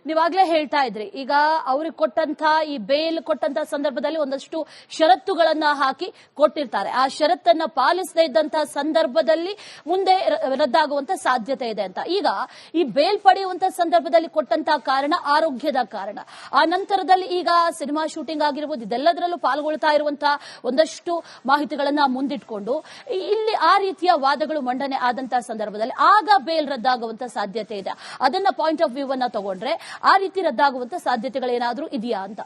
ನೀವಾಗ್ಲೇ ಹೇಳ್ತಾ ಇದ್ರಿ, ಈಗ ಅವ್ರಿಗೆ ಕೊಟ್ಟಂತ ಈ ಬೇಲ್ ಕೊಟ್ಟಂತ ಸಂದರ್ಭದಲ್ಲಿ ಒಂದಷ್ಟು ಷರತ್ತುಗಳನ್ನ ಹಾಕಿ ಕೊಟ್ಟಿರ್ತಾರೆ. ಆ ಷರತ್ತನ್ನ ಪಾಲಿಸದೇ ಇದ್ದಂತಹ ಸಂದರ್ಭದಲ್ಲಿ ಮುಂದೆ ರದ್ದಾಗುವಂತ ಸಾಧ್ಯತೆ ಇದೆ ಅಂತ. ಈಗ ಈ ಬೇಲ್ ಪಡೆಯುವಂತ ಸಂದರ್ಭದಲ್ಲಿ ಕೊಟ್ಟಂತಹ ಕಾರಣ ಆರೋಗ್ಯದ ಕಾರಣ. ಆ ನಂತರದಲ್ಲಿ ಈಗ ಸಿನಿಮಾ ಶೂಟಿಂಗ್ ಆಗಿರ್ಬೋದು, ಇದೆಲ್ಲದರಲ್ಲೂ ಪಾಲ್ಗೊಳ್ತಾ ಇರುವಂತಹ ಒಂದಷ್ಟು ಮಾಹಿತಿಗಳನ್ನ ಮುಂದಿಟ್ಕೊಂಡು ಇಲ್ಲಿ ಆ ರೀತಿಯ ವಾದಗಳು ಮಂಡನೆ ಆದಂತಹ ಸಂದರ್ಭದಲ್ಲಿ ಆಗ ಬೇಲ್ ರದ್ದಾಗುವಂತ ಸಾಧ್ಯತೆ ಇದೆ. ಅದನ್ನ ಪಾಯಿಂಟ್ ಆಫ್ ವ್ಯೂ ಅನ್ನ ತಗೊಂಡ್ರೆ ಆ ರೀತಿ ರದ್ದಾಗುವಂತ ಸಾಧ್ಯತೆಗಳೇನಾದ್ರೂ ಇದೆಯಾ ಅಂತ?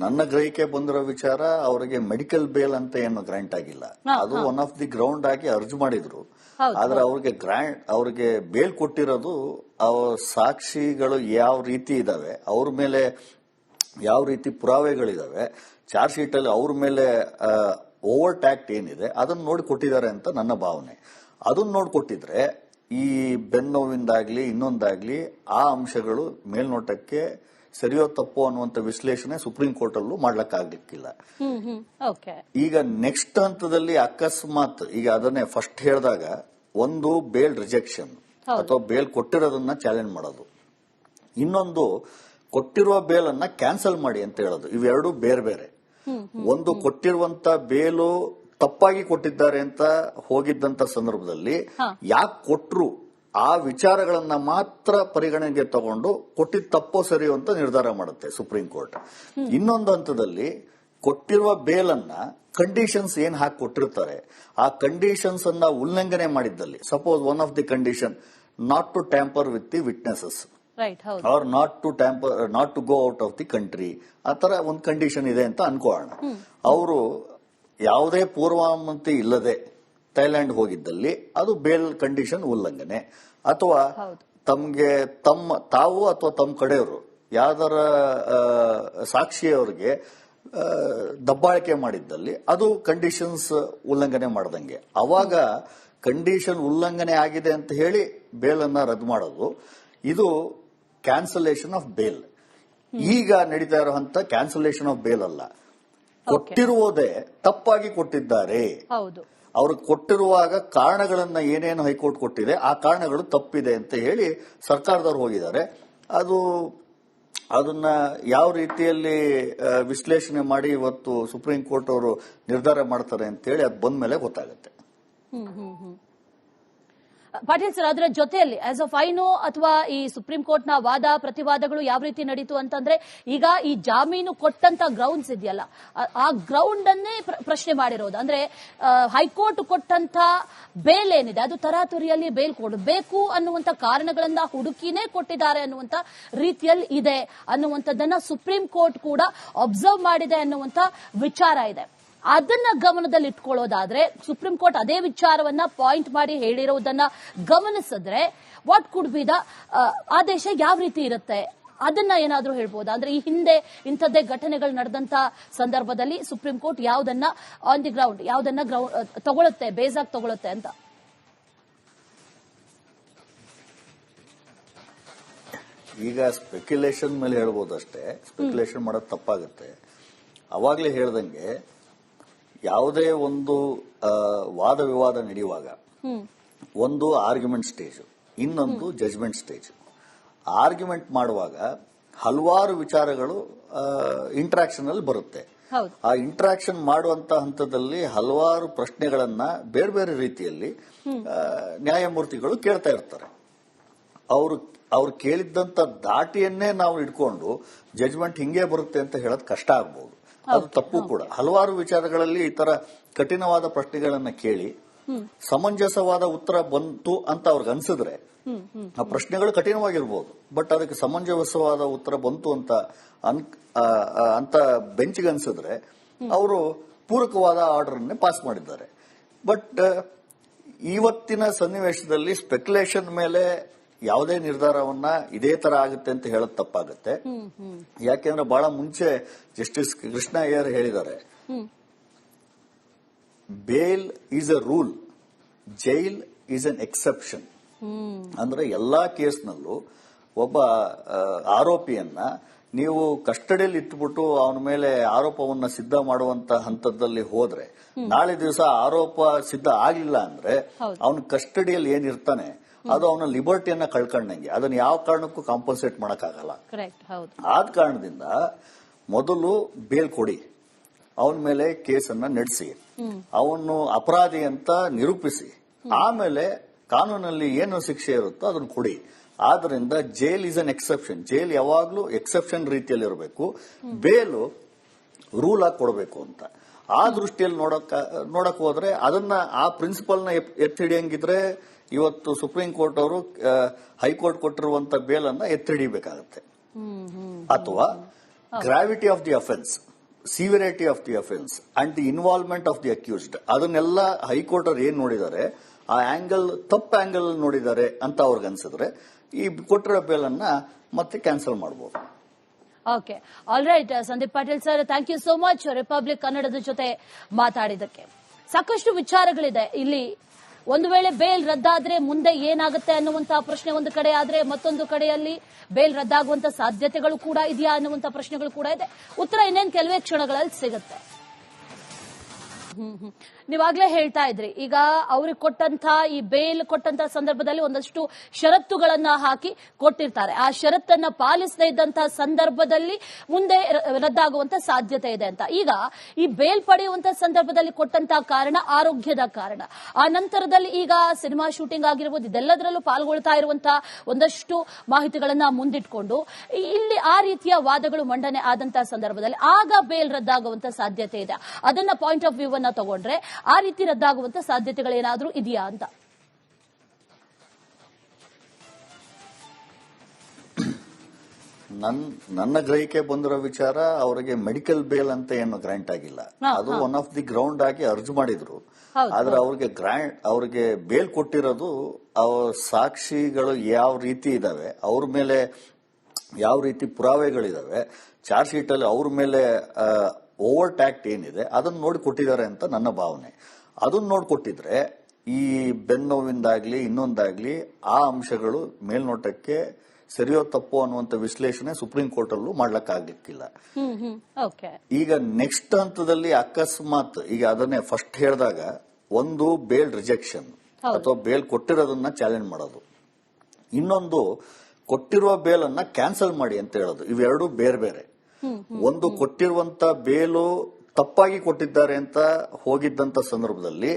ನನ್ನ ಗ್ರಹಿಕೆ ಬಂದಿರೋ ವಿಚಾರ, ಅವರಿಗೆ ಮೆಡಿಕಲ್ ಬೇಲ್ ಅಂತ ಏನು ಗ್ರಾಂಟ್ ಆಗಿಲ್ಲ. ಅದು ಒನ್ ಆಫ್ ದಿ ಗ್ರೌಂಡ್ ಆಗಿ ಅರ್ಜಿ ಮಾಡಿದ್ರು. ಆದ್ರೆ ಅವ್ರಿಗೆ ಬೇಲ್ ಕೊಟ್ಟಿರೋದು ಸಾಕ್ಷಿಗಳು ಯಾವ ರೀತಿ ಇದಾವೆ, ಅವ್ರ ಮೇಲೆ ಯಾವ ರೀತಿ ಪುರಾವೆಗಳಿದಾವೆ, ಚಾರ್ಜ್ ಶೀಟ್ ಅಲ್ಲಿ ಅವ್ರ ಮೇಲೆ ಓವರ್ ಟ್ಯಾಕ್ಟ್ ಏನಿದೆ ಅದನ್ನ ನೋಡಿ ಕೊಟ್ಟಿದ್ದಾರೆ ಅಂತ ನನ್ನ ಭಾವನೆ. ಅದನ್ನ ನೋಡ್ಕೊಟ್ಟಿದ್ರೆ ಈ ಬೆನ್ನೋವಿಂದಾಗ್ಲಿ ಇನ್ನೊಂದಾಗ್ಲಿ ಆ ಅಂಶಗಳು ಮೇಲ್ನೋಟಕ್ಕೆ ಸರಿಯೋ ತಪ್ಪು ಅನ್ನುವಂತ ವಿಶ್ಲೇಷಣೆ ಸುಪ್ರೀಂ ಕೋರ್ಟ್ ಅಲ್ಲೂ ಮಾಡ್ಲಕ್ಕಾಗ್ಲಿಕ್ಕಿಲ್ಲ. ಈಗ ನೆಕ್ಸ್ಟ್ ಹಂತದಲ್ಲಿ ಅಕಸ್ಮಾತ್ ಈಗ ಅದನ್ನೇ ಫಸ್ಟ್ ಹೇಳಿದಾಗ ಒಂದು ಬೇಲ್ ರಿಜೆಕ್ಷನ್ ಅಥವಾ ಬೇಲ್ ಕೊಟ್ಟಿರೋದನ್ನ ಚಾಲೆಂಜ್ ಮಾಡೋದು, ಇನ್ನೊಂದು ಕೊಟ್ಟಿರುವ ಬೇಲ್ ಅನ್ನ ಕ್ಯಾನ್ಸಲ್ ಮಾಡಿ ಅಂತ ಹೇಳೋದು. ಇವೆರಡು ಬೇರೆ ಬೇರೆ. ಒಂದು ಕೊಟ್ಟಿರುವಂತ ಬೇಲು ತಪ್ಪಾಗಿ ಕೊಟ್ಟಿದ್ದಾರೆ ಅಂತ ಹೋಗಿದ್ದಂತ ಸಂದರ್ಭದಲ್ಲಿ ಯಾಕೆ ಕೊಟ್ರು ಆ ವಿಚಾರಗಳನ್ನ ಮಾತ್ರ ಪರಿಗಣನೆಗೆ ತಗೊಂಡು ಕೊಟ್ಟಿದ್ದ ತಪ್ಪೋ ಸರಿಯೋ ಅಂತ ನಿರ್ಧಾರ ಮಾಡುತ್ತೆ ಸುಪ್ರೀಂ ಕೋರ್ಟ್. ಇನ್ನೊಂದು ಹಂತದಲ್ಲಿ ಕೊಟ್ಟಿರುವ ಬೇಲನ್ನ ಕಂಡೀಷನ್ಸ್ ಏನ್ ಹಾಕಿ ಕೊಟ್ಟಿರ್ತಾರೆ ಆ ಕಂಡೀಷನ್ಸ್ ಅನ್ನ ಉಲ್ಲಂಘನೆ ಮಾಡಿದ್ದಲ್ಲಿ, suppose one of the condition not to tamper with the witnesses or not to go out of the country, ಆ ತರ ಒಂದು ಕಂಡೀಷನ್ ಇದೆ ಅಂತ ಅನ್ಕೋಣ. ಅವರು ಯಾವುದೇ ಪೂರ್ವಾನುಮತಿ ಇಲ್ಲದೆ ಥೈಲ್ಯಾಂಡ್ ಹೋಗಿದ್ದಲ್ಲಿ ಅದು ಬೇಲ್ ಕಂಡೀಷನ್ ಉಲ್ಲಂಘನೆ, ಅಥವಾ ತಾವು ಅಥವಾ ತಮ್ಮ ಕಡೆಯವರು ಯಾವ್ದಾರ ಸಾಕ್ಷಿಯವರಿಗೆ ದಬ್ಬಾಳಿಕೆ ಮಾಡಿದ್ದಲ್ಲಿ ಅದು ಕಂಡೀಷನ್ಸ್ ಉಲ್ಲಂಘನೆ ಮಾಡದಂಗೆ. ಅವಾಗ ಕಂಡೀಷನ್ ಉಲ್ಲಂಘನೆ ಆಗಿದೆ ಅಂತ ಹೇಳಿ ಬೇಲನ್ನ ರದ್ದು ಮಾಡೋದು, ಇದು ಕ್ಯಾನ್ಸಲೇಷನ್ ಆಫ್ ಬೇಲ್. ಈಗ ನಡೀತಾ ಇರೋ ಹಂತ ಕ್ಯಾನ್ಸಲೇಷನ್ ಆಫ್ ಬೇಲ್ ಅಲ್ಲ, ಕೊಟ್ಟಿರುವುದೇ ತಪ್ಪಾಗಿ ಕೊಟ್ಟಿದ್ದಾರೆ. ಅವ್ರಿಗೆ ಕೊಟ್ಟಿರುವಾಗ ಕಾರಣಗಳನ್ನ ಏನೇನು ಹೈಕೋರ್ಟ್ ಕೊಟ್ಟಿದೆ ಆ ಕಾರಣಗಳು ತಪ್ಪಿದೆ ಅಂತ ಹೇಳಿ ಸರ್ಕಾರದವ್ರು ಹೋಗಿದ್ದಾರೆ. ಅದನ್ನ ಯಾವ ರೀತಿಯಲ್ಲಿ ವಿಶ್ಲೇಷಣೆ ಮಾಡಿ ಇವತ್ತು ಸುಪ್ರೀಂ ಕೋರ್ಟ್ ಅವರು ನಿರ್ಧಾರ ಮಾಡ್ತಾರೆ ಅಂತ ಹೇಳಿ ಅದು ಬಂದ ಮೇಲೆ ಗೊತ್ತಾಗುತ್ತೆ. ಪಾಟೀಲ್ ಸರ್, ಅದರ ಜೊತೆಯಲ್ಲಿ ಆಸ್ ಆಫ್ ಐ ನೋ ಅಥವಾ ಈ ಸುಪ್ರೀಂ ಕೋರ್ಟ್ ನ ವಾದ ಪ್ರತಿವಾದಗಳು ಯಾವ ರೀತಿ ನಡೀತು ಅಂತಂದ್ರೆ, ಈಗ ಈ ಜಾಮೀನು ಕೊಟ್ಟಂತ ಗ್ರೌಂಡ್ಸ್ ಇದೆಯಲ್ಲ ಆ ಗ್ರೌಂಡ್ ಅನ್ನೇ ಪ್ರಶ್ನೆ ಮಾಡಿರೋದು. ಅಂದ್ರೆ ಹೈಕೋರ್ಟ್ ಕೊಟ್ಟಂತ ಬೇಲ್ ಏನಿದೆ ಅದು ತರಾತುರಿಯಲ್ಲಿ ಬೇಲ್ ಕೊಡಬೇಕು ಅನ್ನುವಂತ ಕಾರಣಗಳನ್ನ ಹುಡುಕಿನೇ ಕೊಟ್ಟಿದ್ದಾರೆ ಅನ್ನುವಂತ ರೀತಿಯಲ್ಲಿ ಇದೆ ಅನ್ನುವಂಥದ್ದನ್ನ ಸುಪ್ರೀಂ ಕೋರ್ಟ್ ಕೂಡ ಅಬ್ಸರ್ವ್ ಮಾಡಿದೆ ಅನ್ನುವಂತ ವಿಚಾರ ಇದೆ. ಅದನ್ನ ಗಮನದಲ್ಲಿ ಇಟ್ಕೊಳ್ಳೋದಾದ್ರೆ ಸುಪ್ರೀಂ ಕೋರ್ಟ್ ಅದೇ ವಿಚಾರವನ್ನ ಪಾಯಿಂಟ್ ಮಾಡಿ ಹೇಳಿರೋದನ್ನ ಗಮನಿಸಿದ್ರೆ ವಾಟ್ ಕುಡ್ ಬಿ ದ ಆದೇಶ ಯಾವ ರೀತಿ ಇರುತ್ತೆ ಅದನ್ನ ಏನಾದ್ರೂ ಹೇಳ್ಬೋದಾ? ಅಂದ್ರೆ ಈ ಹಿಂದೆ ಇಂಥದ್ದೇ ಘಟನೆಗಳು ನಡೆದಂತ ಸಂದರ್ಭದಲ್ಲಿ ಸುಪ್ರೀಂ ಕೋರ್ಟ್ ಯಾವುದನ್ನ ಆನ್ ದಿ ಗ್ರೌಂಡ್ ಯಾವುದನ್ನ ತಗೊಳುತ್ತೆ, ಬೇಸಾಗಿ ತಗೊಳುತ್ತೆ ಅಂತ. ಈಗ ಸ್ಪೆಕ್ಯುಲೇಷನ್ ಮೇಲೆ ಹೇಳ್ಬೋದು ಅಷ್ಟೇ. ಸ್ಪೆಕ್ಯುಲೇಷನ್ ಮಾಡೋದು ತಪ್ಪಾಗುತ್ತೆ. ಅವಾಗ್ಲೇ ಹೇಳ್ದಂಗೆ ಯಾವುದೇ ಒಂದು ವಾದ ವಿವಾದ ನಡೆಯುವಾಗ ಒಂದು ಆರ್ಗ್ಯುಮೆಂಟ್ ಸ್ಟೇಜ್, ಇನ್ನೊಂದು ಜಜ್ಮೆಂಟ್ ಸ್ಟೇಜ್. ಆರ್ಗ್ಯುಮೆಂಟ್ ಮಾಡುವಾಗ ಹಲವಾರು ವಿಚಾರಗಳು ಇಂಟ್ರಾಕ್ಷನ್ ಅಲ್ಲಿ ಬರುತ್ತೆ. ಆ ಇಂಟ್ರಾಕ್ಷನ್ ಮಾಡುವಂತ ಹಂತದಲ್ಲಿ ಹಲವಾರು ಪ್ರಶ್ನೆಗಳನ್ನ ಬೇರೆ ಬೇರೆ ರೀತಿಯಲ್ಲಿ ನ್ಯಾಯಮೂರ್ತಿಗಳು ಕೇಳ್ತಾ ಇರ್ತಾರೆ. ಅವ್ರು ಕೇಳಿದ್ದಂತ ದಾಟಿಯನ್ನೇ ನಾವು ಇಟ್ಕೊಂಡು ಜಜ್ಮೆಂಟ್ ಹಿಂಗೆ ಬರುತ್ತೆ ಅಂತ ಹೇಳೋದು ಕಷ್ಟ ಆಗ್ಬಹುದು. ಅದು ತಪ್ಪು ಕೂಡ. ಹಲವಾರು ವಿಚಾರಗಳಲ್ಲಿ ಈ ತರ ಕಠಿಣವಾದ ಪ್ರಶ್ನೆಗಳನ್ನ ಕೇಳಿ ಸಮಂಜಸವಾದ ಉತ್ತರ ಬಂತು ಅಂತ ಅವ್ರಿಗೆ ಅನ್ಸಿದ್ರೆ ಆ ಪ್ರಶ್ನೆಗಳು ಕಠಿಣವಾಗಿರ್ಬೋದು, ಬಟ್ ಅದಕ್ಕೆ ಸಮಂಜಸವಾದ ಉತ್ತರ ಬಂತು ಅಂತ ಬೆಂಚ್ಗೆ ಅನ್ಸಿದ್ರೆ ಅವರು ಪೂರಕವಾದ ಆರ್ಡರ್ ಅನ್ನೇ ಪಾಸ್ ಮಾಡಿದ್ದಾರೆ. ಬಟ್ ಇವತ್ತಿನ ಸನ್ನಿವೇಶದಲ್ಲಿ ಸ್ಪೆಕ್ಯುಲೇಷನ್ ಮೇಲೆ ಯಾವುದೇ ನಿರ್ಧಾರವನ್ನ ಇದೇ ತರ ಆಗುತ್ತೆ ಅಂತ ಹೇಳೋದು ತಪ್ಪಾಗುತ್ತೆ. ಯಾಕೆಂದ್ರೆ ಬಹಳ ಮುಂಚೆ ಜಸ್ಟಿಸ್ ಕೃಷ್ಣ ಅಯ್ಯರ್ ಹೇಳಿದ್ದಾರೆ, bail is a rule, jail is an exception. ಅಂದ್ರೆ ಎಲ್ಲಾ ಕೇಸ್ನಲ್ಲೂ ಒಬ್ಬ ಆರೋಪಿಯನ್ನ ನೀವು ಕಸ್ಟಡಿಯಲ್ಲಿ ಇಟ್ಬಿಟ್ಟು ಅವನ ಮೇಲೆ ಆರೋಪವನ್ನ ಸಿದ್ಧ ಮಾಡುವಂತ ಹಂತದಲ್ಲಿ ಹೋದ್ರೆ ನಾಳೆ ದಿವಸ ಆರೋಪ ಸಿದ್ಧ ಆಗ್ಲಿಲ್ಲ ಅಂದ್ರೆ ಅವನ ಕಸ್ಟಡಿಯಲ್ಲಿ ಏನಿರ್ತಾನೆ ಅದು ಅವನ ಲಿಬರ್ಟಿಯನ್ನ ಕಳ್ಕೊಂಡಂಗೆ. ಅದನ್ನ ಯಾವ ಕಾರಣಕ್ಕೂ ಕಾಂಪನ್ಸೇಟ್ ಮಾಡಕ್ಕಾಗಲ್ಲ. ಆದ ಕಾರಣದಿಂದ ಮೊದಲು ಬೇಲ್ ಕೊಡಿ, ಅವನ ಮೇಲೆ ಕೇಸನ್ನ ನಡೆಸಿ, ಅವನು ಅಪರಾಧಿ ಅಂತ ನಿರೂಪಿಸಿ, ಆಮೇಲೆ ಕಾನೂನಲ್ಲಿ ಏನು ಶಿಕ್ಷೆ ಇರುತ್ತೋ ಅದನ್ನು ಕೊಡಿ. ಆದ್ರಿಂದ jail is an exception. Jail ಯಾವಾಗ್ಲೂ ಎಕ್ಸೆಪ್ಷನ್ ರೀತಿಯಲ್ಲಿ ಇರಬೇಕು, ಬೇಲು ರೂಲ್ ಆಗಿ ಕೊಡಬೇಕು ಅಂತ. ಆ ದೃಷ್ಟಿಯಲ್ಲಿ ನೋಡಕ್ ಹೋದ್ರೆ ಅದನ್ನ ಆ ಪ್ರಿನ್ಸಿಪಲ್ ನ ಎತ್ತಿಡಿಯಂಗಿದ್ರೆ ಇವತ್ತು ಸುಪ್ರೀಂ ಕೋರ್ಟ್ ಅವರು ಹೈಕೋರ್ಟ್ ಕೊಟ್ಟಿರುವಂತ ಬೇಲನ್ನ ಎತ್ತಿಡಿಬೇಕಾಗತ್ತೆ. ಅಥವಾ gravity of the offence, severity of the offence and the involvement of the accused, ಅದನ್ನೆಲ್ಲ ಹೈಕೋರ್ಟ್ ಅವ್ರು ಏನ್ ನೋಡಿದ್ದಾರೆ ಆ ಆಂಗಲ್ ತಪ್ಪು ಆಂಗಲ್ ನೋಡಿದ್ದಾರೆ ಅಂತ ಅವ್ರಿಗೆ ಅನ್ಸಿದ್ರೆ ಈ ಕೊಟ್ಟಿರೋ ಬೇಲನ್ನ ಮತ್ತೆ ಕ್ಯಾನ್ಸಲ್ ಮಾಡಬಹುದು. Okay, all right. Sandeep Patil sir, thank you so much Republic ಕನ್ನಡದ ಜೊತೆ ಮಾತಾಡಿದಕ್ಕೆ. ಸಾಕಷ್ಟು ವಿಚಾರಗಳಿದೆ ಇಲ್ಲಿ. ಒಂದು ವೇಳೆ ಬೇಲ್ ರದ್ದಾದ್ರೆ ಮುಂದೆ ಏನಾಗುತ್ತೆ ಅನ್ನುವಂತಹ ಪ್ರಶ್ನೆ ಒಂದು ಕಡೆ ಆದ್ರೆ, ಮತ್ತೊಂದು ಕಡೆಯಲ್ಲಿ ಬೇಲ್ ರದ್ದಾಗುವಂತ ಸಾಧ್ಯತೆಗಳು ಕೂಡ ಇದೆಯಾ ಅನ್ನುವಂತ ಪ್ರಶ್ನೆಗಳು ಕೂಡ ಇದೆ. ಉತ್ತರ ಇನ್ನೇನು ಕೆಲವೇ ಕ್ಷಣಗಳಲ್ಲಿ ಸಿಗುತ್ತೆ. ನೀವಾಗ್ಲೇ ಹೇಳ್ತಾ ಇದ್ರಿ, ಈಗ ಅವ್ರಿಗೆ ಕೊಟ್ಟಂತ ಈ ಬೇಲ್ ಕೊಟ್ಟಂತ ಸಂದರ್ಭದಲ್ಲಿ ಒಂದಷ್ಟು ಷರತ್ತುಗಳನ್ನ ಹಾಕಿ ಕೊಟ್ಟಿರ್ತಾರೆ. ಆ ಷರತ್ತನ್ನ ಪಾಲಿಸದೇ ಇದ್ದಂತಹ ಸಂದರ್ಭದಲ್ಲಿ ಮುಂದೆ ರದ್ದಾಗುವಂತ ಸಾಧ್ಯತೆ ಇದೆ ಅಂತ. ಈಗ ಈ ಬೇಲ್ ಪಡೆಯುವಂತ ಸಂದರ್ಭದಲ್ಲಿ ಕೊಟ್ಟಂತಹ ಕಾರಣ ಆರೋಗ್ಯದ ಕಾರಣ. ಆ ನಂತರದಲ್ಲಿ ಈಗ ಸಿನಿಮಾ ಶೂಟಿಂಗ್ ಆಗಿರ್ಬೋದು, ಇದೆಲ್ಲದರಲ್ಲೂ ಪಾಲ್ಗೊಳ್ತಾ ಇರುವಂತಹ ಒಂದಷ್ಟು ಮಾಹಿತಿಗಳನ್ನ ಮುಂದಿಟ್ಕೊಂಡು ಇಲ್ಲಿ ಆ ರೀತಿಯ ವಾದಗಳು ಮಂಡನೆ ಆದಂತಹ ಸಂದರ್ಭದಲ್ಲಿ ಆಗ ಬೇಲ್ ರದ್ದಾಗುವಂತ ಸಾಧ್ಯತೆ ಇದೆ. ಅದನ್ನ ಪಾಯಿಂಟ್ ಆಫ್ ವ್ಯೂ ಅನ್ನ ತಗೊಂಡ್ರೆ ಆ ರೀತಿ ರದ್ದಾಗುವಂತ ಸಾಧ್ಯತೆಗಳೇನಾದ್ರೂ ಇದೆಯಾ ಅಂತ? ನನ್ನ ಗ್ರಹಿಕೆ ಬಂದಿರೋ ವಿಚಾರ, ಅವರಿಗೆ ಮೆಡಿಕಲ್ ಬೇಲ್ ಅಂತ ಏನು ಗ್ರಾಂಟ್ ಆಗಿಲ್ಲ. ಅದು ಒನ್ ಆಫ್ ದಿ ಗ್ರೌಂಡ್ ಆಗಿ ಅರ್ಜಿ ಮಾಡಿದ್ರು. ಆದ್ರೆ ಅವ್ರಿಗೆ ಬೇಲ್ ಕೊಟ್ಟಿರೋದು ಸಾಕ್ಷಿಗಳು ಯಾವ ರೀತಿ ಇದಾವೆ, ಅವ್ರ ಮೇಲೆ ಯಾವ ರೀತಿ ಪುರಾವೆಗಳಿದಾವೆ, ಚಾರ್ಜ್ ಶೀಟ್ ಅಲ್ಲಿ ಅವ್ರ ಮೇಲೆ ಓವರ್ ಟ್ಯಾಕ್ಟ್ ಏನಿದೆ ಅದನ್ನ ನೋಡಿ ಕೊಟ್ಟಿದ್ದಾರೆ ಅಂತ ನನ್ನ ಭಾವನೆ. ಅದನ್ನ ನೋಡ್ಕೊಟ್ಟಿದ್ರೆ ಈ ಬೆನ್ನೋವಿಂದಾಗ್ಲಿ ಇನ್ನೊಂದಾಗ್ಲಿ ಆ ಅಂಶಗಳು ಮೇಲ್ನೋಟಕ್ಕೆ ಸರಿಯೋ ತಪ್ಪು ಅನ್ನುವಂತ ವಿಶ್ಲೇಷಣೆ ಸುಪ್ರೀಂ ಕೋರ್ಟ್ ಅಲ್ಲೂ ಮಾಡ್ಲಕ್ಕಾಗ್ಲಿಕ್ಕಿಲ್ಲ. ಈಗ ನೆಕ್ಸ್ಟ್ ಹಂತದಲ್ಲಿ ಅಕಸ್ಮಾತ್ ಈಗ ಅದನ್ನೇ ಫಸ್ಟ್ ಹೇಳಿದಾಗ ಒಂದು ಬೇಲ್ ರಿಜೆಕ್ಷನ್ ಅಥವಾ ಬೇಲ್ ಕೊಟ್ಟಿರೋದನ್ನ ಚಾಲೆಂಜ್ ಮಾಡೋದು, ಇನ್ನೊಂದು ಕೊಟ್ಟಿರುವ ಬೇಲ್ ಅನ್ನ ಕ್ಯಾನ್ಸಲ್ ಮಾಡಿ ಅಂತ ಹೇಳೋದು. ಇವೆರಡು ಬೇರೆ ಬೇರೆ. ಒಂದು ಕೊಟ್ಟಿರುವಂತ ಬೇಲು ತಪ್ಪಾಗಿ ಕೊಟ್ಟಿದ್ದಾರೆ ಅಂತ ಹೋಗಿದ್ದಂತ ಸಂದರ್ಭದಲ್ಲಿ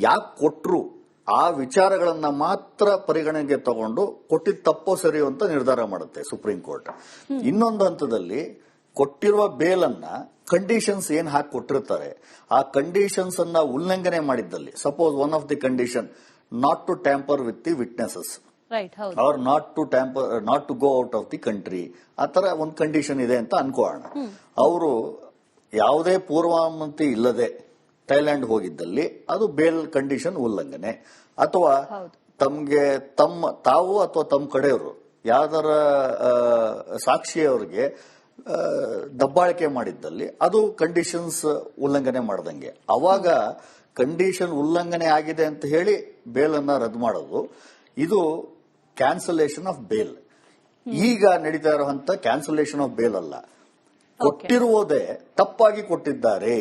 ಯಾಕೆ ಕೊಟ್ರು ಆ ವಿಚಾರಗಳನ್ನ ಮಾತ್ರ ಪರಿಗಣನೆಗೆ ತಗೊಂಡು ಕೊಟ್ಟಿದ್ ತಪ್ಪೋ ಸರಿಯೋ ಅಂತ ನಿರ್ಧಾರ ಮಾಡುತ್ತೆ ಸುಪ್ರೀಂ ಕೋರ್ಟ್. ಇನ್ನೊಂದು ಹಂತದಲ್ಲಿ ಕೊಟ್ಟಿರುವ ಬೇಲನ್ನ ಕಂಡೀಷನ್ಸ್ ಏನ್ ಹಾಕಿ ಕೊಟ್ಟಿರ್ತಾರೆ ಆ ಕಂಡೀಷನ್ಸ್ ಅನ್ನ ಉಲ್ಲಂಘನೆ ಮಾಡಿದ್ದಲ್ಲಿ, suppose one of the condition not to tamper with the witnesses or not to go out of the country, ಆ ತರ ಒಂದು ಕಂಡೀಷನ್ ಇದೆ ಅಂತ ಅನ್ಕೋಣ. ಅವರು ಯಾವುದೇ ಪೂರ್ವಾನುಮತಿ ಇಲ್ಲದೆ ಥೈಲ್ಯಾಂಡ್ ಹೋಗಿದ್ದಲ್ಲಿ ಅದು ಬೇಲ್ ಕಂಡೀಷನ್ ಉಲ್ಲಂಘನೆ. ಅಥವಾ ತಮ್ಗೆ ತಾವು ಅಥವಾ ತಮ್ಮ ಕಡೆಯವರು ಯಾವ್ದಾರ ಸಾಕ್ಷಿಯವರಿಗೆ ದಬ್ಬಾಳಿಕೆ ಮಾಡಿದ್ದಲ್ಲಿ ಅದು ಕಂಡೀಷನ್ಸ್ ಉಲ್ಲಂಘನೆ ಮಾಡದಂಗೆ. ಅವಾಗ ಕಂಡೀಷನ್ ಉಲ್ಲಂಘನೆ ಆಗಿದೆ ಅಂತ ಹೇಳಿ ಬೇಲನ್ನ ರದ್ದು ಮಾಡೋದು, ಇದು ಕ್ಯಾನ್ಸಲೇಷನ್ ಆಫ್ ಬೇಲ್. ಈಗ ನಡೀತಾ ಇರುವಂತ ಕ್ಯಾನ್ಸಲೇಷನ್ ಆಫ್ ಬೇಲ್ ಅಲ್ಲ, ಕೊಟ್ಟಿರುವುದೇ ತಪ್ಪಾಗಿ ಕೊಟ್ಟಿದ್ದಾರೆ.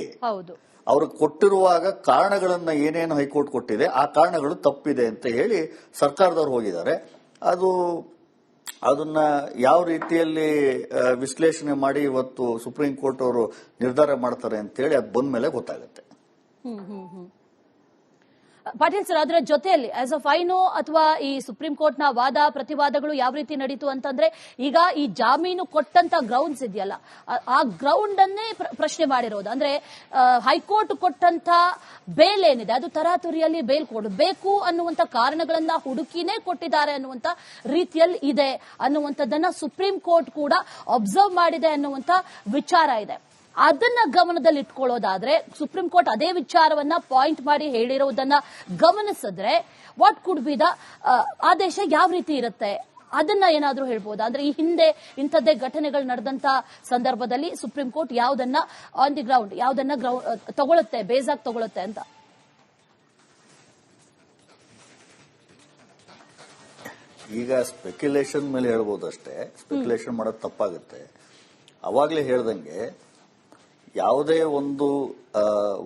ಅವ್ರಿಗೆ ಕೊಟ್ಟಿರುವಾಗ ಕಾರಣಗಳನ್ನ ಏನೇನು ಹೈಕೋರ್ಟ್ ಕೊಟ್ಟಿದೆ ಆ ಕಾರಣಗಳು ತಪ್ಪಿದೆ ಅಂತ ಹೇಳಿ ಸರ್ಕಾರದವ್ರು ಹೋಗಿದ್ದಾರೆ. ಅದನ್ನ ಯಾವ ರೀತಿಯಲ್ಲಿ ವಿಶ್ಲೇಷಣೆ ಮಾಡಿ ಇವತ್ತು ಸುಪ್ರೀಂ ಕೋರ್ಟ್ ಅವರು ನಿರ್ಧಾರ ಮಾಡ್ತಾರೆ ಅಂತ ಹೇಳಿ ಅದು ಬಂದ ಮೇಲೆ ಗೊತ್ತಾಗುತ್ತೆ. ಪಾಟೀಲ್ ಸರ್, ಅದರ ಜೊತೆಯಲ್ಲಿ ಆಸ್ ಆಫ್ ಐ ನೋ ಅಥವಾ ಈ ಸುಪ್ರೀಂ ಕೋರ್ಟ್ನ ವಾದ ಪ್ರತಿವಾದಗಳು ಯಾವ ರೀತಿ ನಡೀತು ಅಂತಂದ್ರೆ, ಈಗ ಈ ಜಾಮೀನು ಕೊಟ್ಟಂತ ಗ್ರೌಂಡ್ಸ್ ಇದೆಯಲ್ಲ ಆ ಗ್ರೌಂಡ್ ಅನ್ನೇ ಪ್ರಶ್ನೆ ಮಾಡಿರೋದು. ಅಂದ್ರೆ ಹೈಕೋರ್ಟ್ ಕೊಟ್ಟಂತ ಬೇಲ್ ಏನಿದೆ ಅದು ತರಾತುರಿಯಲ್ಲಿ ಬೇಲ್ ಕೊಡಬೇಕು ಅನ್ನುವಂತ ಕಾರಣಗಳನ್ನ ಹುಡುಕಿನೇ ಕೊಟ್ಟಿದ್ದಾರೆ ಅನ್ನುವಂತ ರೀತಿಯಲ್ಲಿ ಇದೆ ಅನ್ನುವಂಥದ್ದನ್ನ ಸುಪ್ರೀಂ ಕೋರ್ಟ್ ಕೂಡ ಅಬ್ಸರ್ವ್ ಮಾಡಿದೆ ಅನ್ನುವಂತ ವಿಚಾರ ಇದೆ. ಅದನ್ನ ಗಮನದಲ್ಲಿ ಇಟ್ಕೊಳ್ಳೋದಾದ್ರೆ ಸುಪ್ರೀಂ ಕೋರ್ಟ್ ಅದೇ ವಿಚಾರವನ್ನ ಪಾಯಿಂಟ್ ಮಾಡಿ ಹೇಳಿರೋದನ್ನ ಗಮನಿಸಿದ್ರೆ ವಾಟ್ ಕುಡ್ ಬಿ ದ ಆದೇಶ ಯಾವ ರೀತಿ ಇರುತ್ತೆ ಅದನ್ನ ಏನಾದ್ರೂ ಹೇಳ್ಬೋದಾ? ಅಂದ್ರೆ ಈ ಹಿಂದೆ ಇಂಥದ್ದೇ ಘಟನೆಗಳು ನಡೆದಂತ ಸಂದರ್ಭದಲ್ಲಿ ಸುಪ್ರೀಂ ಕೋರ್ಟ್ ಯಾವ್ದನ್ನ ಆನ್ ದಿ ಗ್ರೌಂಡ್ ಯಾವ್ದನ್ನ ತಗೊಳುತ್ತೆ, ಬೇಸಾಗಿ ತಗೊಳುತ್ತೆ ಅಂತ. ಈಗ ಸ್ಪೆಕ್ಯುಲೇಷನ್ ಮೇಲೆ ಹೇಳ್ಬೋದು ಅಷ್ಟೇ. ಸ್ಪೆಕ್ಯುಲೇಷನ್ ಮಾಡೋದು ತಪ್ಪಾಗುತ್ತೆ. ಅವಾಗಲೇ ಹೇಳ್ದಂಗೆ ಯಾವುದೇ ಒಂದು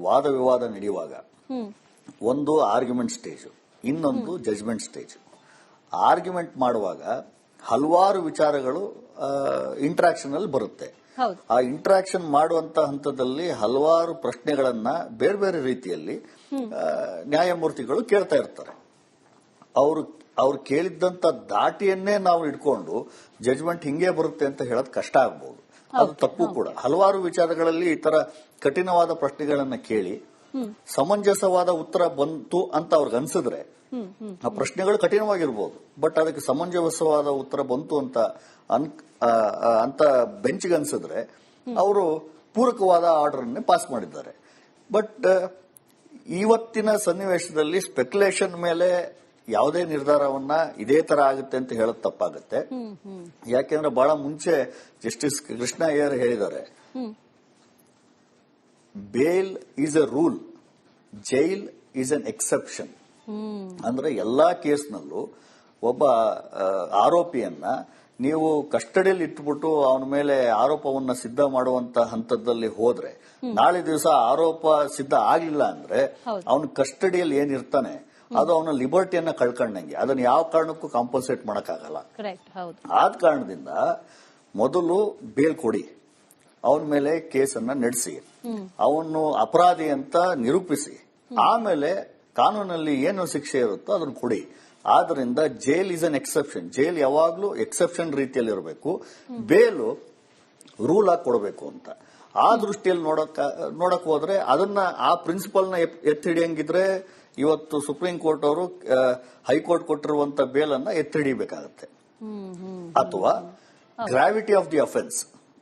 ವಾದ ವಿವಾದ ನಡೆಯುವಾಗ ಒಂದು ಆರ್ಗ್ಯುಮೆಂಟ್ ಸ್ಟೇಜ್, ಇನ್ನೊಂದು ಜಜ್ಮೆಂಟ್ ಸ್ಟೇಜ್. ಆರ್ಗ್ಯುಮೆಂಟ್ ಮಾಡುವಾಗ ಹಲವಾರು ವಿಚಾರಗಳು ಇಂಟ್ರಾಕ್ಷನ್ ಅಲ್ಲಿ ಬರುತ್ತೆ. ಆ ಇಂಟ್ರಾಕ್ಷನ್ ಮಾಡುವಂತ ಹಂತದಲ್ಲಿ ಹಲವಾರು ಪ್ರಶ್ನೆಗಳನ್ನ ಬೇರೆ ಬೇರೆ ರೀತಿಯಲ್ಲಿ ನ್ಯಾಯಮೂರ್ತಿಗಳು ಕೇಳ್ತಾ ಇರ್ತಾರೆ. ಅವ್ರು ಕೇಳಿದ್ದಂತ ದಾಟಿಯನ್ನೇ ನಾವು ಇಟ್ಕೊಂಡು ಜಜ್ಮೆಂಟ್ ಹಿಂಗೆ ಬರುತ್ತೆ ಅಂತ ಹೇಳೋದು ಕಷ್ಟ ಆಗ್ಬಹುದು. ಅದು ತಪ್ಪು ಕೂಡ. ಹಲವಾರು ವಿಚಾರಗಳಲ್ಲಿ ಈ ತರ ಕಠಿಣವಾದ ಪ್ರಶ್ನೆಗಳನ್ನ ಕೇಳಿ ಸಮಂಜಸವಾದ ಉತ್ತರ ಬಂತು ಅಂತ ಅವ್ರಿಗೆ ಅನ್ಸಿದ್ರೆ ಆ ಪ್ರಶ್ನೆಗಳು ಕಠಿಣವಾಗಿರ್ಬೋದು, ಬಟ್ ಅದಕ್ಕೆ ಸಮಂಜಸವಾದ ಉತ್ತರ ಬಂತು ಅಂತ ಬೆಂಚ್ಗೆ ಅನ್ಸಿದ್ರೆ ಅವರು ಪೂರಕವಾದ ಆರ್ಡರ್ ಅನ್ನೇ ಪಾಸ್ ಮಾಡಿದ್ದಾರೆ. ಬಟ್ ಇವತ್ತಿನ ಸನ್ನಿವೇಶದಲ್ಲಿ ಸ್ಪೆಕ್ಯುಲೇಷನ್ ಮೇಲೆ ಯಾವುದೇ ನಿರ್ಧಾರವನ್ನ ಇದೇ ತರ ಆಗುತ್ತೆ ಅಂತ ಹೇಳೋದು ತಪ್ಪಾಗುತ್ತೆ. ಯಾಕೆಂದ್ರೆ ಬಹಳ ಮುಂಚೆ ಜಸ್ಟಿಸ್ ಕೃಷ್ಣ ಅಯ್ಯರ್ ಹೇಳಿದ್ದಾರೆ, bail is a rule, jail is an exception. ಅಂದ್ರೆ ಎಲ್ಲಾ ಕೇಸ್ನಲ್ಲೂ ಒಬ್ಬ ಆರೋಪಿಯನ್ನ ನೀವು ಕಸ್ಟಡಿಯಲ್ಲಿ ಇಟ್ಬಿಟ್ಟು ಅವನ ಮೇಲೆ ಆರೋಪವನ್ನ ಸಿದ್ಧ ಮಾಡುವಂತ ಹಂತದಲ್ಲಿ ಹೋದ್ರೆ, ನಾಳೆ ದಿವಸ ಆರೋಪ ಸಿದ್ಧ ಆಗ್ಲಿಲ್ಲ ಅಂದ್ರೆ ಅವನ ಕಸ್ಟಡಿಯಲ್ಲಿ ಏನಿರ್ತಾನೆ ಅದು ಅವನ ಲಿಬರ್ಟಿಯನ್ನ ಕಳ್ಕೊಂಡಂಗೆ. ಅದನ್ನ ಯಾವ ಕಾರಣಕ್ಕೂ ಕಾಂಪನ್ಸೇಟ್ ಮಾಡಕ್ಕಾಗಲ್ಲ. ಆದ ಕಾರಣದಿಂದ ಮೊದಲು ಬೇಲ್ ಕೊಡಿ, ಅವನ ಮೇಲೆ ಕೇಸನ್ನ ನಡೆಸಿ, ಅವನು ಅಪರಾಧಿ ಅಂತ ನಿರೂಪಿಸಿ, ಆಮೇಲೆ ಕಾನೂನಲ್ಲಿ ಏನು ಶಿಕ್ಷೆ ಇರುತ್ತೋ ಅದನ್ನು ಕೊಡಿ. ಆದ್ರಿಂದ jail is an exception. Jail ಯಾವಾಗ್ಲೂ ಎಕ್ಸೆಪ್ಷನ್ ರೀತಿಯಲ್ಲಿ ಇರಬೇಕು, ಬೇಲು ರೂಲ್ ಆಗಿ ಕೊಡಬೇಕು ಅಂತ. ಆ ದೃಷ್ಟಿಯಲ್ಲಿ ನೋಡಕ್ ಹೋದ್ರೆ ಅದನ್ನ ಆ ಪ್ರಿನ್ಸಿಪಲ್ ನ ಎತ್ತಿ ಹಿಡಿಯಂಗಿದ್ರೆ ಇವತ್ತು ಸುಪ್ರೀಂ ಕೋರ್ಟ್ ಅವರು ಹೈಕೋರ್ಟ್ ಕೊಟ್ಟಿರುವಂತ ಬೇಲನ್ನ ಎತ್ತಿ ಹಿಡಿಬೇಕಾಗತ್ತೆ. ಅಥವಾ gravity of the offence,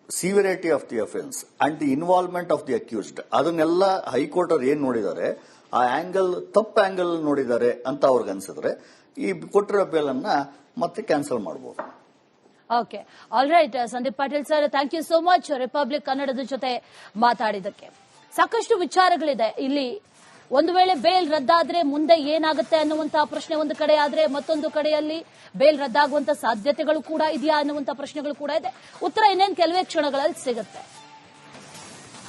severity of the offence and the involvement of the accused, ಅದನ್ನೆಲ್ಲ ಹೈಕೋರ್ಟ್ ಅವ್ರು ಏನ್ ನೋಡಿದ್ದಾರೆ ಆ ಆಂಗಲ್ ತಪ್ಪು ಆಂಗಲ್ ನೋಡಿದ್ದಾರೆ ಅಂತ ಅವ್ರಿಗೆ ಅನ್ಸಿದ್ರೆ ಈ ಕೊಟ್ಟಿರೋ ಬೇಲನ್ನ ಮತ್ತೆ ಕ್ಯಾನ್ಸಲ್ ಮಾಡಬಹುದು. Okay, all right. Sandeep Patil sir, thank you so much Republic ಕನ್ನಡದ ಜೊತೆ ಮಾತಾಡಿದಕ್ಕೆ. ಸಾಕಷ್ಟು ವಿಚಾರಗಳಿದೆ ಇಲ್ಲಿ. ಒಂದು ವೇಳೆ ಬೇಲ್ ರದ್ದಾದ್ರೆ ಮುಂದೆ ಏನಾಗುತ್ತೆ ಅನ್ನುವಂತಹ ಪ್ರಶ್ನೆ ಒಂದು ಕಡೆ ಆದ್ರೆ, ಮತ್ತೊಂದು ಕಡೆಯಲ್ಲಿ ಬೇಲ್ ರದ್ದಾಗುವಂತ ಸಾಧ್ಯತೆಗಳು ಕೂಡ ಇದೆಯಾ ಅನ್ನುವಂತ ಪ್ರಶ್ನೆಗಳು ಕೂಡ ಇದೆ. ಉತ್ತರ ಇನ್ನೇನು ಕೆಲವೇ ಕ್ಷಣಗಳಲ್ಲಿ ಸಿಗುತ್ತೆ.